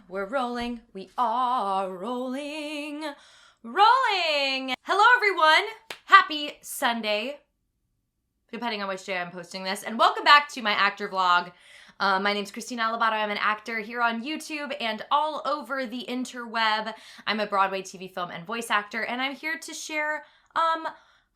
we're rolling, we are rolling. Hello everyone, happy Sunday, depending on which day I'm posting this, and welcome back to my actor vlog. My name's Christina Alabato. I'm an actor here on YouTube and all over the interweb. I'm a Broadway, TV, film, and voice actor, and I'm here to share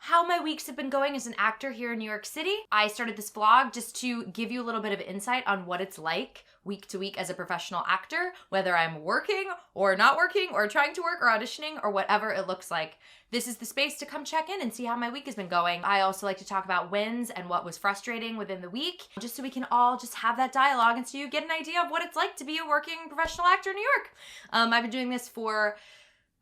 how my weeks have been going as an actor here in New York City. I started this vlog just to give you a little bit of insight on what it's like week to week as a professional actor, whether I'm working or not working or trying to work or auditioning or whatever it looks like. This is the space to come check in and see how my week has been going. I also like to talk about wins and what was frustrating within the week, just so we can all just have that dialogue and so you get an idea of what it's like to be a working professional actor in New York. I've been doing this for,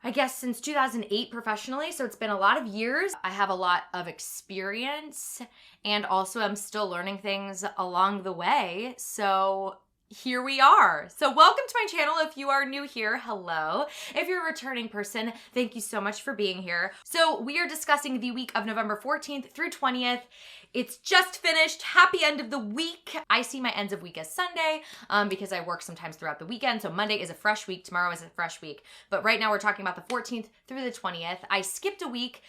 I guess, since 2008 professionally, so it's been a lot of years. I have a lot of experience and also I'm still learning things along the way, so here we are. So welcome to my channel. If you are new here, hello. If you're a returning person, thank you so much for being here. So we are discussing the week of November 14th through 20th. It's just finished. Happy end of the week. I see my ends of week as Sunday because I work sometimes throughout the weekend. So Monday is a fresh week. Tomorrow is a fresh week. But right now we're talking about the 14th through the 20th. I skipped a week.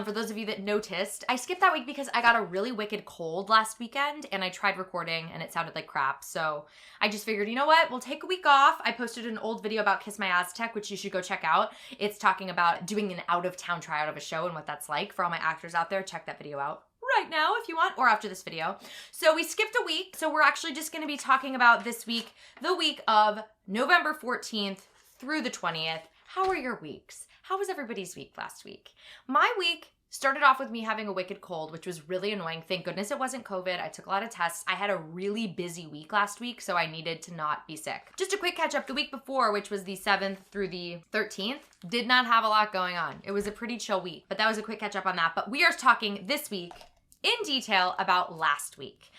For those of you that noticed, I skipped that week because I got a really wicked cold last weekend and I tried recording and it sounded like crap. So I just figured, you know what? We'll take a week off. I posted an old video about Kiss My Aztec, which you should go check out. It's talking about doing an out-of-town tryout of a show and what that's like. For all my actors out there, check that video out right now if you want, or after this video. So we skipped a week, so we're actually just going to be talking about this week, the week of November 14th through the 20th. How are your weeks? How was everybody's week last week? My week started off with me having a wicked cold, which was really annoying. Thank goodness it wasn't COVID. I took a lot of tests. I had a really busy week last week, so I needed to not be sick. Just a quick catch up, the week before, which was the 7th through the 13th, did not have a lot going on. It was a pretty chill week, but that was a quick catch up on that. But we are talking this week in detail about last week,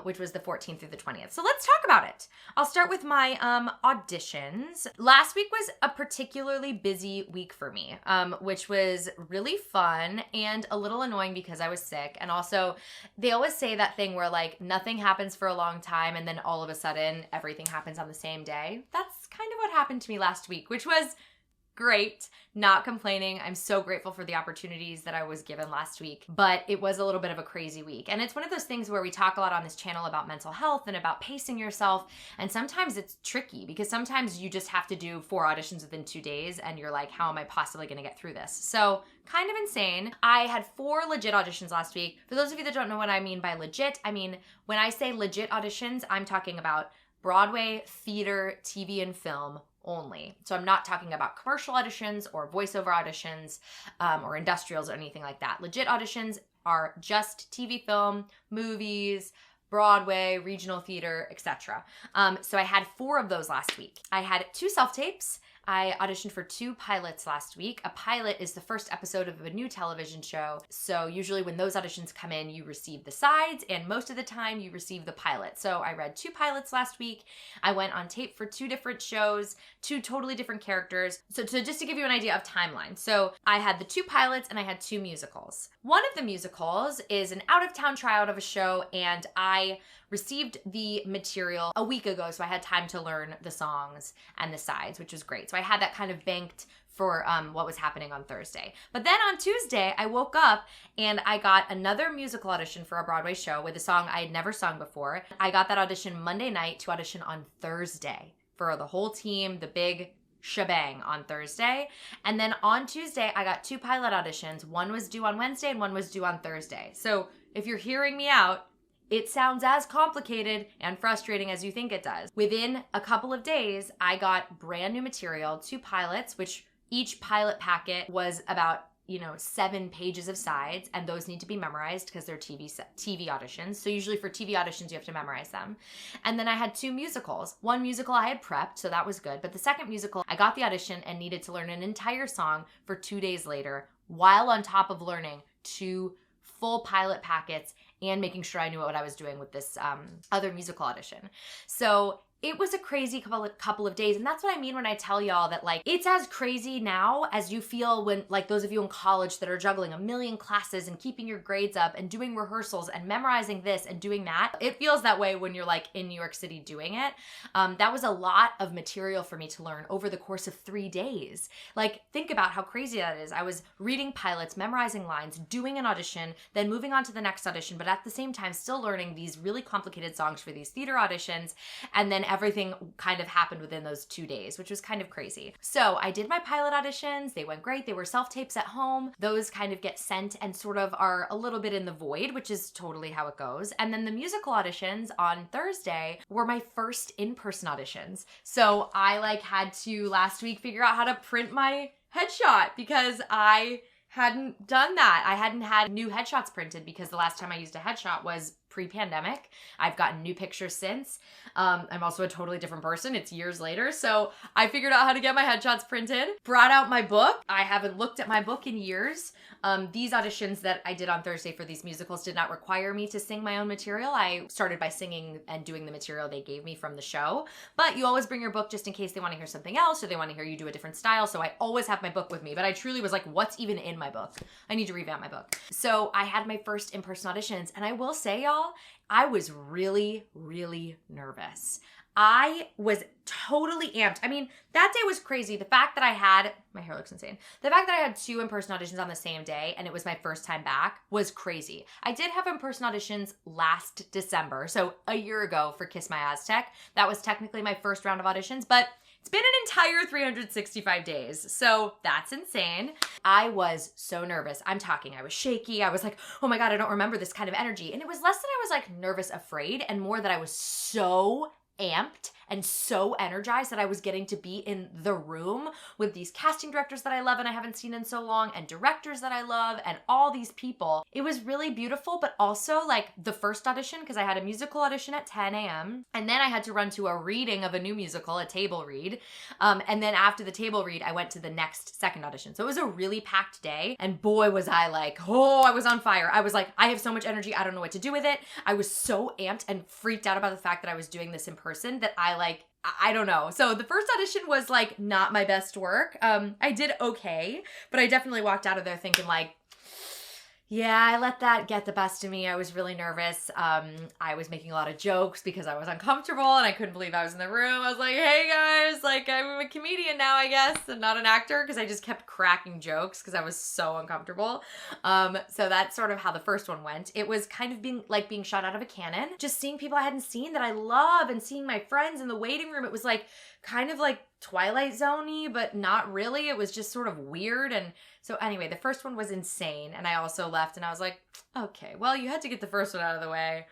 which was the 14th through the 20th. So let's talk about it. I'll start with my auditions. Last week was a particularly busy week for me, which was really fun and a little annoying because I was sick. And also, they always say that thing where like nothing happens for a long time and then all of a sudden everything happens on the same day. That's kind of what happened to me last week, which was great, not complaining. I'm so grateful for the opportunities that I was given last week, but it was a little bit of a crazy week. And it's one of those things where we talk a lot on this channel about mental health and about pacing yourself. And sometimes it's tricky because sometimes you just have to do 4 auditions within 2 days and you're like, how am I possibly gonna get through this? So kind of insane. I had 4 legit auditions last week. For those of you that don't know what I mean by legit, I mean, when I say legit auditions, I'm talking about Broadway, theater, TV, and film only. So I'm not talking about commercial auditions or voiceover auditions or industrials or anything like that. Legit auditions are just TV, film, movies, Broadway, regional theater, etc. So I had 4 of those last week. I had 2 self-tapes. I auditioned for 2 pilots last week. A pilot is the first episode of a new television show. So usually when those auditions come in, you receive the sides and most of the time you receive the pilot. So I read 2 pilots last week. I went on tape for 2 different shows, 2 totally different characters. So just to give you an idea of timeline. So I had the 2 pilots and I had 2 musicals. One of the musicals is an out-of-town tryout of a show and I received the material a week ago, so I had time to learn the songs and the sides, which was great. So I had that kind of banked for what was happening on Thursday. But then on Tuesday, I woke up and I got another musical audition for a Broadway show with a song I had never sung before. I got that audition Monday night to audition on Thursday for the whole team, the big shebang on Thursday. And then on Tuesday, I got 2 pilot auditions. One was due on Wednesday and one was due on Thursday. So if you're hearing me out, it sounds as complicated and frustrating as you think it does. Within a couple of days, I got brand new material, 2 pilots, which each pilot packet was about 7 pages of sides, and those need to be memorized because they're TV auditions. So usually for TV auditions, you have to memorize them. And then I had 2 musicals. One musical I had prepped, so that was good. But the second musical, I got the audition and needed to learn an entire song for 2 days later, while on top of learning 2 full pilot packets and making sure I knew what I was doing with this other musical audition. So it was a crazy couple of days. And that's what I mean when I tell y'all that like, it's as crazy now as you feel when like those of you in college that are juggling a million classes and keeping your grades up and doing rehearsals and memorizing this and doing that. It feels that way when you're like in New York City doing it. That was a lot of material for me to learn over the course of 3 days. Like, think about how crazy that is. I was reading pilots, memorizing lines, doing an audition, then moving on to the next audition, but at the same time still learning these really complicated songs for these theater auditions. And then everything kind of happened within those 2 days, which was kind of crazy. So I did my pilot auditions. They went great. They were self-tapes at home. Those kind of get sent and sort of are a little bit in the void, which is totally how it goes. And then the musical auditions on Thursday were my first in-person auditions. So I like had to last week figure out how to print my headshot because I hadn't done that. I hadn't had new headshots printed because the last time I used a headshot was pre-pandemic. I've gotten new pictures since. I'm also a totally different person. It's years later. So I figured out how to get my headshots printed, brought out my book. I haven't looked at my book in years. These auditions that I did on Thursday for these musicals did not require me to sing my own material. I started by singing and doing the material they gave me from the show. But you always bring your book just in case they want to hear something else or they want to hear you do a different style. So I always have my book with me. But I truly was like, what's even in my book? I need to revamp my book. So I had my first in-person auditions. And I will say, y'all, I was really, really nervous. I was totally amped. I mean, that day was crazy. The fact that I had, my hair looks insane. The fact that I had 2 in-person auditions on the same day and it was my first time back was crazy. I did have in-person auditions last December, so a year ago for Kiss My Aztec. That was technically my first round of auditions, but it's been an entire 365 days, so that's insane. I was so nervous. I'm talking, I was shaky. I was like, oh my God, I don't remember this kind of energy. And it was less that I was like nervous, afraid, and more that I was so amped and so energized that I was getting to be in the room with these casting directors that I love and I haven't seen in so long, and directors that I love, and all these people. It was really beautiful, but also like the first audition, because I had a musical audition at 10 a.m. and then I had to run to a reading of a new musical, a table read. And then after the table read, I went to the next second audition. So it was a really packed day, and boy, was I like, oh, I was on fire. I was like, I have so much energy. I don't know what to do with it. I was so amped and freaked out about the fact that I was doing this in person that I don't know. So the first audition was like not my best work. I did okay, but I definitely walked out of there thinking like, yeah, I let that get the best of me. I was really nervous. I was making a lot of jokes because I was uncomfortable and I couldn't believe I was in the room. I was like, hey guys, like I'm a comedian now, I guess, and not an actor, because I just kept cracking jokes because I was so uncomfortable. So that's sort of how the first one went. It was kind of being shot out of a cannon. Just seeing people I hadn't seen that I love and seeing my friends in the waiting room. It was like kind of like Twilight Zone-y, but not really. It was just sort of weird. And so anyway, the first one was insane. And I also left and I was like, okay, well, you had to get the first one out of the way.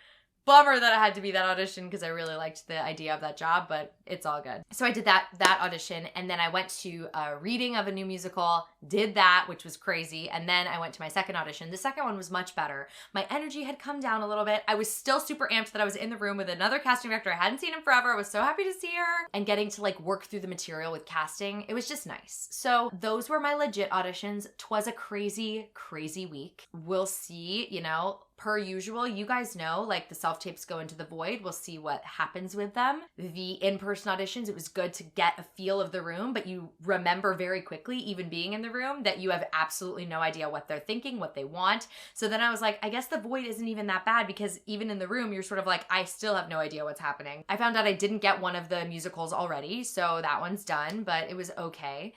Bummer that it had to be that audition because I really liked the idea of that job, but it's all good. So I did that audition, and then I went to a reading of a new musical, did that, which was crazy, and then I went to my second audition. The second one was much better. My energy had come down a little bit. I was still super amped that I was in the room with another casting director. I hadn't seen him forever. I was so happy to see her, and getting to like work through the material with casting. It was just nice. So those were my legit auditions. 'Twas a crazy, crazy week. We'll see, you know, per usual, you guys know, like the self-tapes go into the void. We'll see what happens with them. The in-person auditions, it was good to get a feel of the room, but you remember very quickly, even being in the room, that you have absolutely no idea what they're thinking, what they want. So then I was like, I guess the void isn't even that bad, because even in the room, you're sort of like, I still have no idea what's happening. I found out I didn't get one of the musicals already, so that one's done, but it was okay.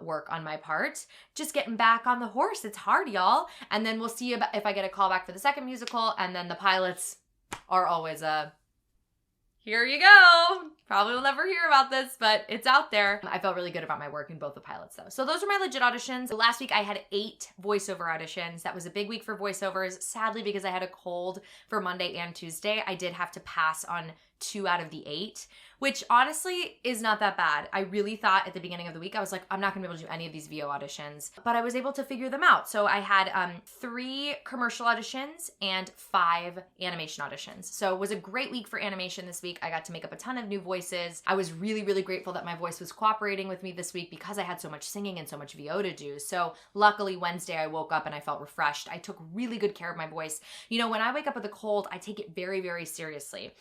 Work on my part. Just getting back on the horse. It's hard, y'all. And then we'll see if I get a call back for the second musical, and then the pilots are always here you go. Probably will never hear about this, but it's out there. I felt really good about my work in both the pilots though. So those are my legit auditions. Last week I had 8 voiceover auditions. That was a big week for voiceovers. Sadly, because I had a cold for Monday and Tuesday, I did have to pass on 2 out of the 8, which honestly is not that bad. I really thought at the beginning of the week, I was like, I'm not gonna be able to do any of these VO auditions, but I was able to figure them out. So I had 3 commercial auditions and 5 animation auditions. So it was a great week for animation this week. I got to make up a ton of new voices. I was really, really grateful that my voice was cooperating with me this week because I had so much singing and so much VO to do. So luckily Wednesday I woke up and I felt refreshed. I took really good care of my voice. You know, when I wake up with a cold, I take it very, very seriously.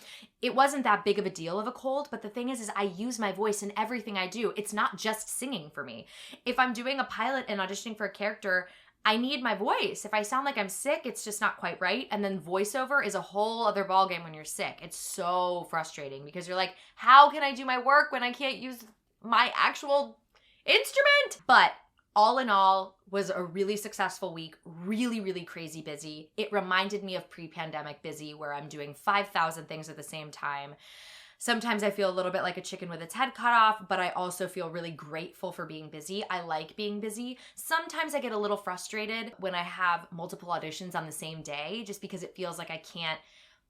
It wasn't that big of a deal of a cold, but the thing is I use my voice in everything I do. It's not just singing for me. If I'm doing a pilot and auditioning for a character, I need my voice. If I sound like I'm sick, it's just not quite right. And then voiceover is a whole other ballgame when you're sick. It's so frustrating because you're like, how can I do my work when I can't use my actual instrument? But all in all, was a really successful week, really, really crazy busy. It reminded me of pre-pandemic busy where I'm doing 5,000 things at the same time. Sometimes I feel a little bit like a chicken with its head cut off, but I also feel really grateful for being busy. I like being busy. Sometimes I get a little frustrated when I have multiple auditions on the same day, just because it feels like I can't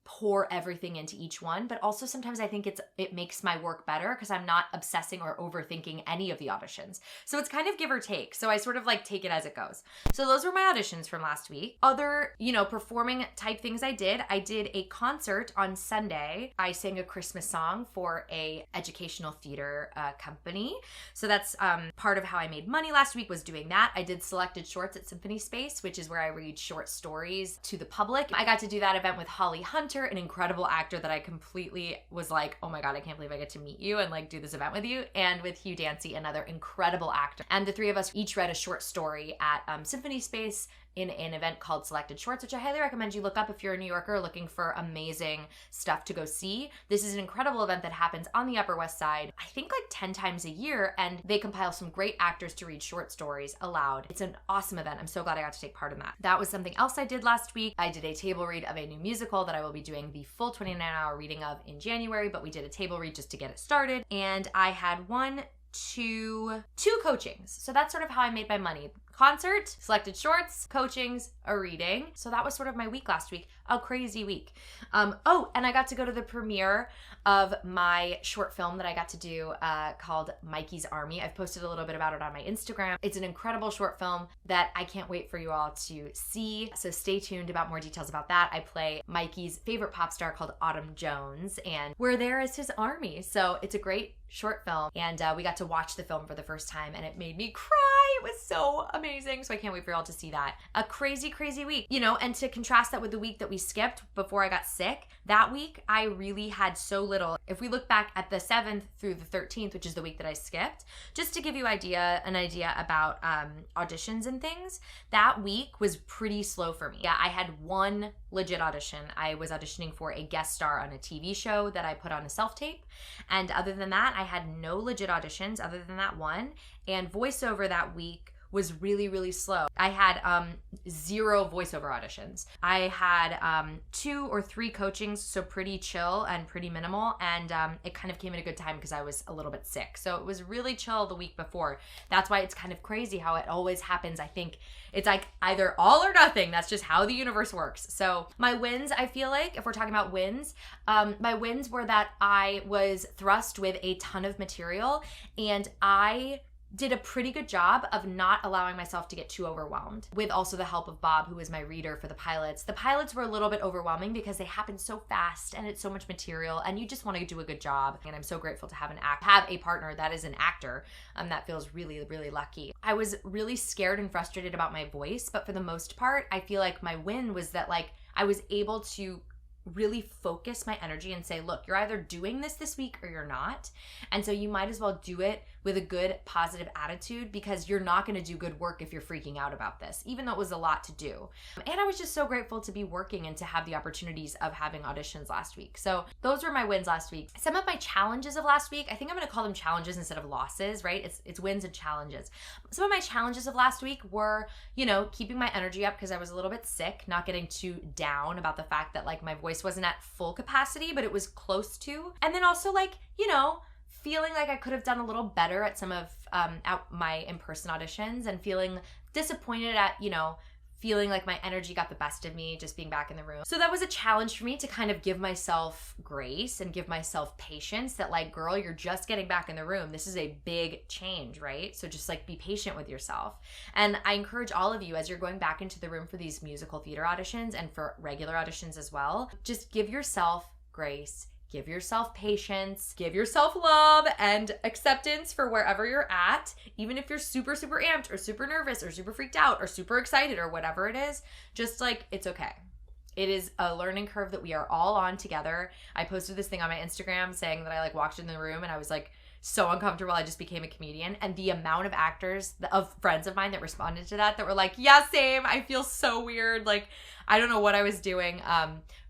pour everything into each one, but also sometimes I think it makes my work better because I'm not obsessing or overthinking any of the auditions. So it's kind of give or take. So I sort of like take it as it goes. So those were my auditions from last week. Other, performing type things I did a concert on Sunday. I sang a Christmas song for a educational theater company. So that's part of how I made money last week was doing that. I did selected shorts at Symphony Space, which is where I read short stories to the public. I got to do that event with Holly Hunter, an incredible actor that I completely was like, oh my God, I can't believe I get to meet you and like do this event with you. And with Hugh Dancy, another incredible actor. And the three of us each read a short story at Symphony Space in an event called Selected Shorts, which I highly recommend you look up if you're a New Yorker looking for amazing stuff to go see. This is an incredible event that happens on the Upper West Side, I think like 10 times a year, and they compile some great actors to read short stories aloud. It's an awesome event. I'm so glad I got to take part in that. That was something else I did last week. I did a table read of a new musical that I will be doing the full 29-hour reading of in January, but we did a table read just to get it started. And I had two coachings. So that's sort of how I made my money. Concert, selected shorts, coachings, a reading. So that was sort of my week last week. A crazy week. And I got to go to the premiere of my short film that I got to do called Mikey's Army. I've posted a little bit about it on my Instagram. It's an incredible short film that I can't wait for you all to see. So stay tuned about more details about that. I play Mikey's favorite pop star called Autumn Jones, and we're there as his army. So it's a great short film, and we got to watch the film for the first time, and it made me cry. It was so amazing. So I can't wait for y'all to see that. A crazy, crazy week, and to contrast that with the week that we skipped before I got sick, that week I really had so little. If we look back at the 7th through the 13th, which is the week that I skipped, just to give you an idea about auditions and things, that week was pretty slow for me. Yeah, I had one legit audition. I was auditioning for a guest star on a TV show that I put on a self-tape. And other than that, I had no legit auditions other than that one. And voiceover that week was really, really slow. I had 0 voiceover auditions. I had 2 or 3 coachings, so pretty chill and pretty minimal, and it kind of came at a good time because I was a little bit sick. So it was really chill the week before. That's why it's kind of crazy how it always happens. I think it's like either all or nothing. That's just how the universe works. So my wins, I feel like, if we're talking about wins, my wins were that I was thrust with a ton of material, and I did a pretty good job of not allowing myself to get too overwhelmed, with also the help of Bob, who was my reader for the pilots. The pilots were a little bit overwhelming because they happen so fast and it's so much material and you just want to do a good job. And I'm so grateful to have a partner that is an actor. That feels really, really lucky. I was really scared and frustrated about my voice, but for the most part, I feel like my win was that I was able to really focus my energy and say, look, you're either doing this week or you're not. And so you might as well do it with a good positive attitude, because you're not going to do good work if you're freaking out about this, even though it was a lot to do. And I was just so grateful to be working and to have the opportunities of having auditions last week. So those were my wins last week. Some of my challenges of last week, I think I'm going to call them challenges instead of losses, right? It's wins and challenges. Some of my challenges of last week were, keeping my energy up because I was a little bit sick, not getting too down about the fact that my voice wasn't at full capacity, but it was close to. And then also feeling like I could have done a little better at some of my in-person auditions, and feeling disappointed at, feeling like my energy got the best of me just being back in the room. So that was a challenge for me to kind of give myself grace and give myself patience that girl, you're just getting back in the room. This is a big change, right? So just be patient with yourself. And I encourage all of you, as you're going back into the room for these musical theater auditions and for regular auditions as well, just give yourself grace. Give yourself patience, give yourself love and acceptance for wherever you're at. Even if you're super, super amped or super nervous or super freaked out or super excited or whatever it is, just it's okay. It is a learning curve that we are all on together. I posted this thing on my Instagram saying that I like walked in the room and I was like so uncomfortable. I just became a comedian. And the amount of actors, of friends of mine that responded to that were like, yeah, same. I feel so weird. Like, I don't know what I was doing.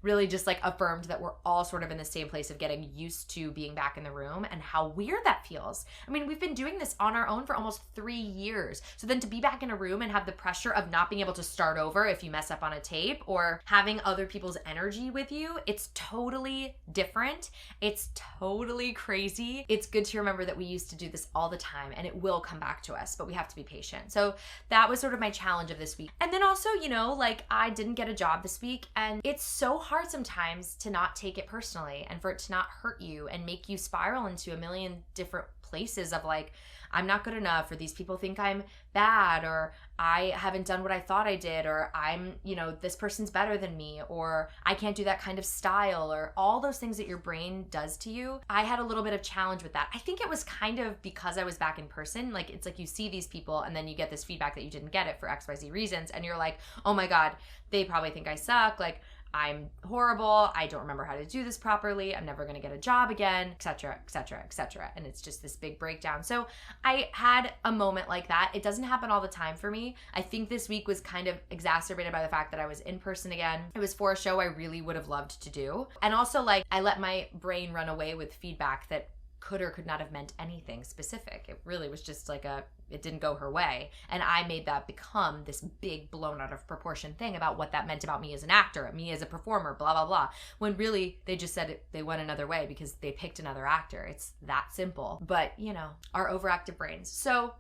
Really just like affirmed that we're all sort of in the same place of getting used to being back in the room and how weird that feels. I mean, we've been doing this on our own for almost 3 years. So then to be back in a room and have the pressure of not being able to start over if you mess up on a tape or having other people's energy with you, it's totally different. It's totally crazy. It's good to remember that we used to do this all the time and it will come back to us, but we have to be patient. So that was sort of my challenge of this week. And then also, you know, like I didn't get a job this week and it's so hard sometimes to not take it personally and for it to not hurt you and make you spiral into a million different places of like, I'm not good enough, or these people think I'm bad, or I haven't done what I thought I did, or I'm, you know, this person's better than me, or I can't do that kind of style, or all those things that your brain does to you. I had a little bit of challenge with that. I think it was kind of because I was back in person. Like, it's like you see these people and then you get this feedback that you didn't get it for XYZ reasons. And you're like, oh my God, they probably think I suck. Like, I'm horrible. I don't remember how to do this properly. I'm never going to get a job again, etc., etc., etc. And it's just this big breakdown. So I had a moment like that. It doesn't happen all the time for me. I think this week was kind of exacerbated by the fact that I was in person again. It was for a show I really would have loved to do. And also, like, I let my brain run away with feedback that could or could not have meant anything specific. It really was just like it didn't go her way. And I made that become this big blown out of proportion thing about what that meant about me as an actor, me as a performer, blah, blah, blah. When really they just said they went another way because they picked another actor. It's that simple. But, you know, our overactive brains. So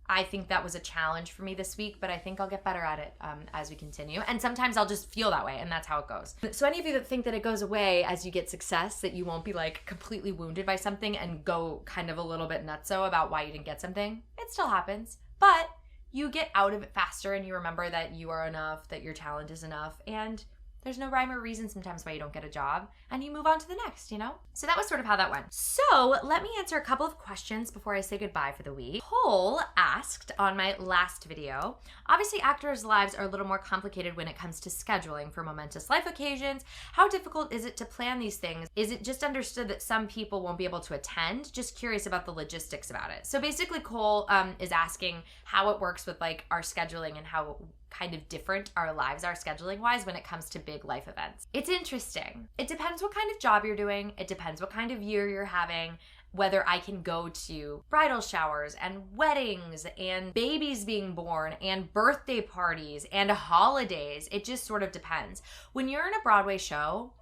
I think that was a challenge for me this week, but I think I'll get better at it as we continue. And sometimes I'll just feel that way, and that's how it goes. So any of you that think that it goes away as you get success, that you won't be like completely wounded by something and go kind of a little bit nutso about why you didn't get something, it still happens. But you get out of it faster and you remember that you are enough, that your talent is enough, and there's no rhyme or reason sometimes why you don't get a job, and you move on to the next, you know? So that was sort of how that went. So let me answer a couple of questions before I say goodbye for the week. Cole asked on my last video, obviously actors' lives are a little more complicated when it comes to scheduling for momentous life occasions. How difficult is it to plan these things? Is it just understood that some people won't be able to attend? Just curious about the logistics about it. So basically Cole is asking how it works with like our scheduling and how kind of different our lives are scheduling wise when it comes to big life events. It's interesting. It depends what kind of job you're doing. It depends what kind of year you're having, whether I can go to bridal showers and weddings and babies being born and birthday parties and holidays. It just sort of depends. When you're in a Broadway show,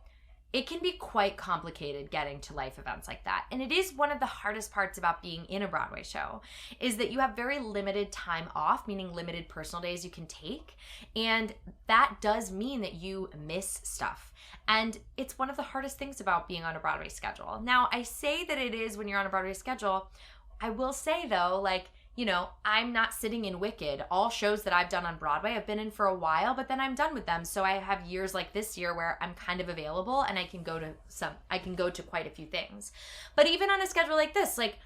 it can be quite complicated getting to life events like that. And it is one of the hardest parts about being in a Broadway show is that you have very limited time off, meaning limited personal days you can take. And that does mean that you miss stuff. And it's one of the hardest things about being on a Broadway schedule. Now, I say that it is when you're on a Broadway schedule. I will say though, like, you know, I'm not sitting in Wicked. All shows that I've done on Broadway, I've been in for a while, but then I'm done with them. So I have years like this year where I'm kind of available and I can go to quite a few things. But even on a schedule like this, like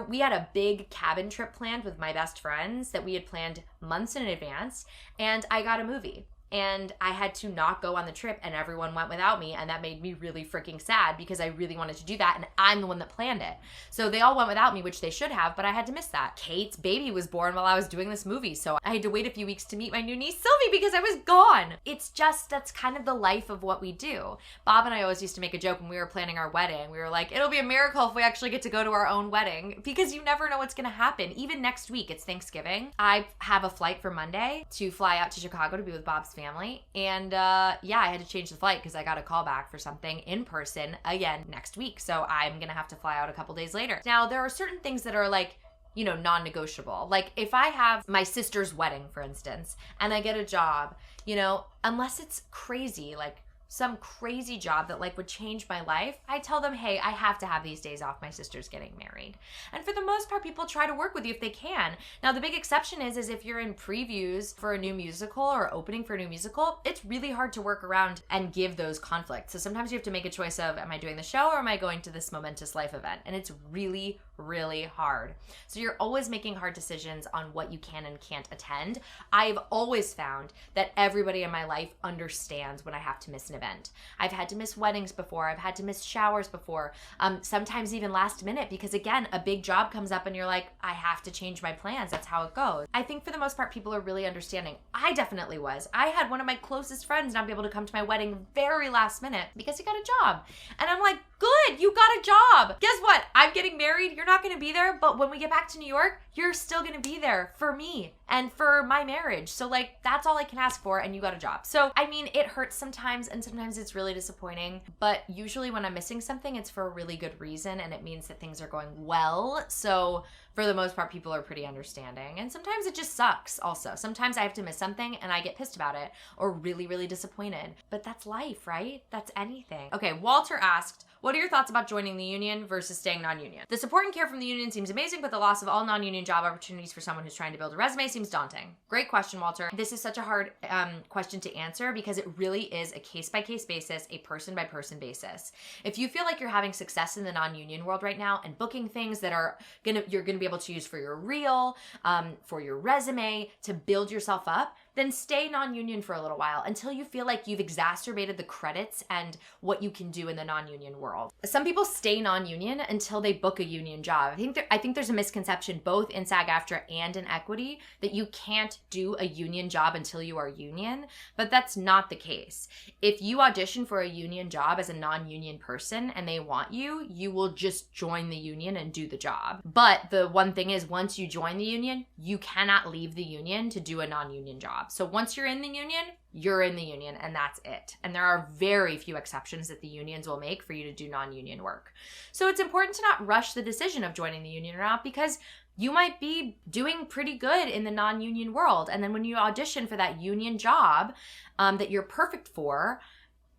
we had a big cabin trip planned with my best friends that we had planned months in advance, and I got a movie. And I had to not go on the trip and everyone went without me, and that made me really freaking sad because I really wanted to do that and I'm the one that planned it. So they all went without me, which they should have, but I had to miss that. Kate's baby was born while I was doing this movie, so I had to wait a few weeks to meet my new niece Sylvie because I was gone. It's just, that's kind of the life of what we do. Bob and I always used to make a joke when we were planning our wedding. We were like, it'll be a miracle if we actually get to go to our own wedding because you never know what's gonna happen. Even next week, it's Thanksgiving. I have a flight for Monday to fly out to Chicago to be with Bob's family. And yeah, I had to change the flight because I got a call back for something in person again next week. So I'm going to have to fly out a couple days later. Now, there are certain things that are like, you know, non-negotiable. Like if I have my sister's wedding, for instance, and I get a job, you know, unless it's crazy, like some crazy job that like would change my life, I tell them, hey, I have to have these days off. My sister's getting married. And for the most part, people try to work with you if they can. Now, the big exception is if you're in previews for a new musical or opening for a new musical, it's really hard to work around and give those conflicts. So sometimes you have to make a choice of, am I doing the show or am I going to this momentous life event? And it's really, really hard. So you're always making hard decisions on what you can and can't attend. I've always found that everybody in my life understands when I have to miss an event. I've had to miss weddings before. I've had to miss showers before. Sometimes even last minute, because again, a big job comes up and you're like, I have to change my plans. That's how it goes. I think for the most part, people are really understanding. I definitely was. I had one of my closest friends not be able to come to my wedding very last minute because he got a job. And I'm like, good, you got a job. Guess what? I'm getting married. You're not going to be there. But when we get back to New York, you're still going to be there for me and for my marriage. So like, that's all I can ask for, and you got a job. So, I mean, it hurts sometimes, and sometimes it's really disappointing, but usually when I'm missing something, it's for a really good reason, and it means that things are going well. So for the most part, people are pretty understanding. And sometimes it just sucks also. Sometimes I have to miss something and I get pissed about it or really, really disappointed. But that's life, right? That's anything. Okay, Walter asked, what are your thoughts about joining the union versus staying non-union? The support and care from the union seems amazing, but the loss of all non-union job opportunities for someone who's trying to build a resume seems daunting. Great question, Walter. This is such a hard question to answer because it really is a case-by-case basis, a person-by-person basis. If you feel like you're having success in the non-union world right now and booking things that you're gonna be able to use for your reel, for your resume, to build yourself up, then stay non-union for a little while until you feel like you've exacerbated the credits and what you can do in the non-union world. Some people stay non-union until they book a union job. I think there's a misconception both in SAG-AFTRA and in equity that you can't do a union job until you are union, but that's not the case. If you audition for a union job as a non-union person and they want you, you will just join the union and do the job. But the one thing is, once you join the union, you cannot leave the union to do a non-union job. So once you're in the union, you're in the union, and that's it. And there are very few exceptions that the unions will make for you to do non-union work. So it's important to not rush the decision of joining the union or not, because you might be doing pretty good in the non-union world. And then when you audition for that union job that you're perfect for,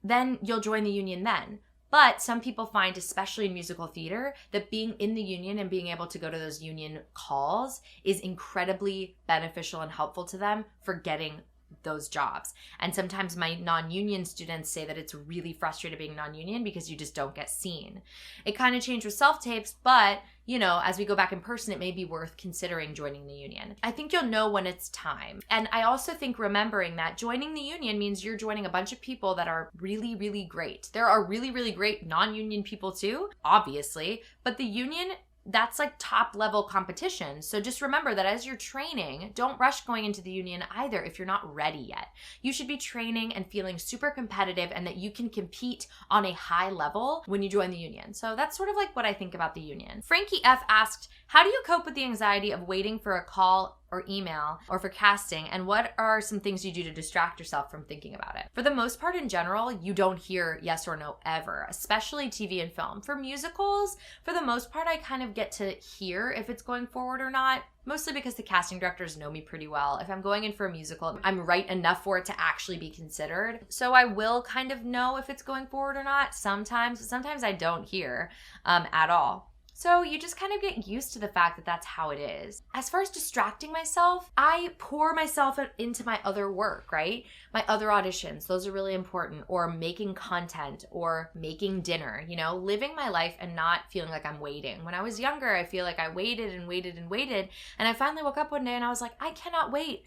then you'll join the union then. But some people find, especially in musical theater, that being in the union and being able to go to those union calls is incredibly beneficial and helpful to them for getting those jobs. And sometimes my non-union students say that it's really frustrating being non-union because you just don't get seen. It kind of changed with self-tapes, but you know, as we go back in person, it may be worth considering joining the union. I think you'll know when it's time. And I also think remembering that joining the union means you're joining a bunch of people that are really, really great. There are really, really great non-union people too, obviously, but the union, that's like top level competition. So just remember that as you're training, don't rush going into the union either if you're not ready yet. You should be training and feeling super competitive and that you can compete on a high level when you join the union. So that's sort of like what I think about the union. Frankie F asked, how do you cope with the anxiety of waiting for a call or email or for casting, and what are some things you do to distract yourself from thinking about it? For the most part in general, you don't hear yes or no ever, especially TV and film. For musicals, for the most part, I kind of get to hear if it's going forward or not, mostly because the casting directors know me pretty well. If I'm going in for a musical, I'm right enough for it to actually be considered. So I will kind of know if it's going forward or not sometimes, but sometimes I don't hear at all. So you just kind of get used to the fact that that's how it is. As far as distracting myself, I pour myself into my other work, right? My other auditions, those are really important, or making content or making dinner, you know, living my life and not feeling like I'm waiting. When I was younger, I feel like I waited and waited and waited. And I finally woke up one day and I was like, I cannot wait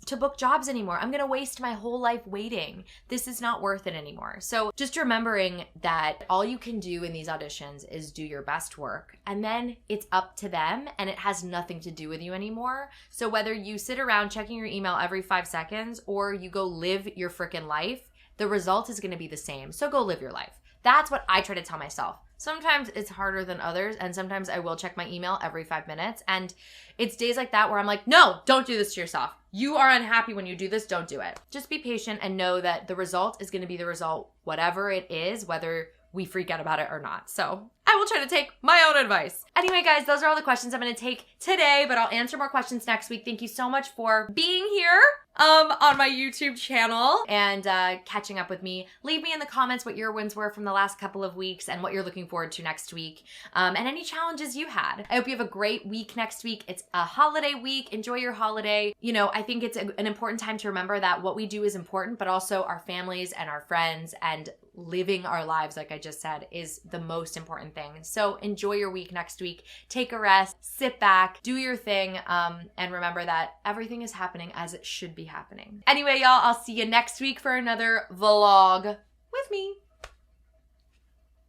to book jobs anymore. I'm gonna waste my whole life waiting. This is not worth it anymore. So just remembering that all you can do in these auditions is do your best work, and then it's up to them and it has nothing to do with you anymore. So whether you sit around checking your email every 5 seconds or you go live your freaking life, the result is gonna be the same. So go live your life. That's what I try to tell myself. Sometimes it's harder than others, and sometimes I will check my email every 5 minutes, and it's days like that where I'm like, no, don't do this to yourself. You are unhappy when you do this, don't do it. Just be patient and know that the result is gonna be the result, whatever it is, whether we freak out about it or not. So I will try to take my own advice. Anyway, guys, those are all the questions I'm going to take today, but I'll answer more questions next week. Thank you so much for being here on my YouTube channel and catching up with me. Leave me in the comments what your wins were from the last couple of weeks and what you're looking forward to next week, and any challenges you had. I hope you have a great week next week. It's a holiday week. Enjoy your holiday. You know, I think it's an important time to remember that what we do is important, but also our families and our friends and living our lives, like I just said, is the most important thing. So enjoy your week next week. Take a rest, sit back, do your thing, and remember that everything is happening as it should be happening. Anyway, y'all, I'll see you next week for another vlog with me.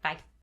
Bye.